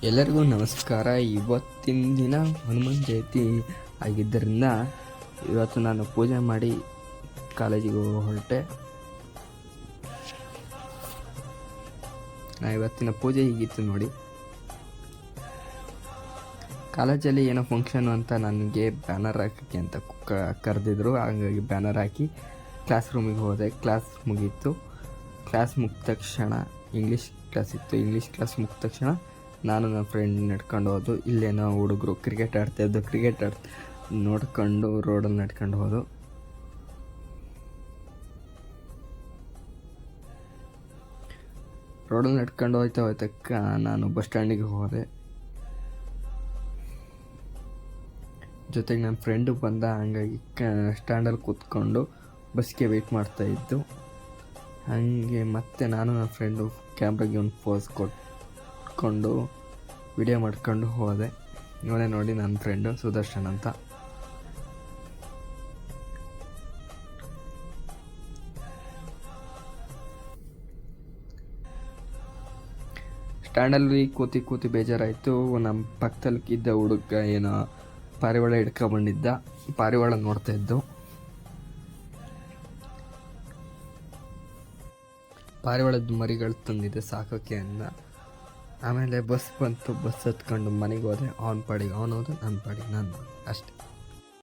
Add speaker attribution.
Speaker 1: ಎಲ್ಲರಿಗೂ ನಮಸ್ಕಾರ. ಇವತ್ತಿನ ದಿನ ಹನುಮಾನ್ ಜಯಂತಿ ಆಗಿದ್ದರಿಂದ ಇವತ್ತು ನಾನು ಪೂಜೆ ಮಾಡಿ ಕಾಲೇಜಿಗೆ ಹೊರಟೆ. ಇವತ್ತಿನ ಪೂಜೆ ಹೀಗಿತ್ತು ನೋಡಿ. ಕಾಲೇಜಲ್ಲಿ ಏನೋ ಫಂಕ್ಷನು ಅಂತ ನನಗೆ ಬ್ಯಾನರ್ ಹಾಕೋಕ್ಕೆ ಅಂತ ಕರೆದಿದ್ರು. ಹಾಗಾಗಿ ಬ್ಯಾನರ್ ಹಾಕಿ ಕ್ಲಾಸ್ ರೂಮಿಗೆ ಹೋದೆ. ಕ್ಲಾಸ್ ಮುಗೀತು. ಕ್ಲಾಸ್ ಮುಗಿದ ತಕ್ಷಣ ಇಂಗ್ಲೀಷ್ ಕ್ಲಾಸ್ ಇತ್ತು. ಇಂಗ್ಲೀಷ್ ಕ್ಲಾಸ್ ಮುಗಿದ ತಕ್ಷಣ ನಾನು ನನ್ನ ಫ್ರೆಂಡ್ ನಡ್ಕೊಂಡು ಹೋದು. ಇಲ್ಲೇನೋ ಹುಡುಗರು ಕ್ರಿಕೆಟ್ ಆಡ್ತಾಯಿದ್ದು. ಕ್ರಿಕೆಟ್ ನೋಡ್ಕೊಂಡು ರೋಡಲ್ಲಿ ನಡ್ಕೊಂಡು ಹೋದು. ರೋಡಲ್ಲಿ ನಡ್ಕೊಂಡು ಹೋಯ್ತಕ್ಕ ನಾನು ಬಸ್ ಸ್ಟ್ಯಾಂಡಿಗೆ ಹೋದೆ. ಜೊತೆಗೆ ನನ್ನ ಫ್ರೆಂಡು ಬಂದ. ಹಂಗಾಗಿ ಸ್ಟ್ಯಾಂಡಲ್ಲಿ ಕೂತ್ಕೊಂಡು ಬಸ್ಗೆ ವೆಯ್ಟ್ ಮಾಡ್ತಾಯಿದ್ದು. ಹಾಗೆ ಮತ್ತೆ ನಾನು ನನ್ನ ಫ್ರೆಂಡು ಕ್ಯಾಮ್ರಾಗೆ ಒಂದು ಪೋಸ್ ಕೊಟ್ಕೊಂಡು ವಿಡಿಯೋ ಮಾಡ್ಕೊಂಡು ಹೋದೆ. ಇವನೇ ನೋಡಿ ನನ್ನ ಫ್ರೆಂಡು ಸುದರ್ಶನ್ ಅಂತ. ಸ್ಟ್ಯಾಂಡಲ್ಲಿ ಕೂತಿ ಬೇಜಾರಾಯಿತು. ನಮ್ಮ ಪಕ್ಕದಲ್ಲಿ ಇದ್ದ ಹುಡುಗ ಏನೋ ಪಾರಿವಾಳ ಹಿಡ್ಕೊಂಡ್ಬಂದಿದ್ದ. ಪಾರಿವಾಳ ನೋಡ್ತಾ ಇದ್ದು. ಪಾರಿವಾಳದ ಮರಿಗಳು ತಂದಿದ್ದೆ ಸಾಕೋಕ್ಕೆ ಅಂದ. ಆಮೇಲೆ ಬಸ್ ಬಂತು. ಬಸ್ ಹತ್ಕೊಂಡು ಮನೆಗೆ ಹೋದೆ. ಅವನ ಪಾಡಿಗೆ ಅವನು ಹೋದ, ನನ್ನ ಪಾಡಿಗೆ ನಾನು ಅಷ್ಟೆ.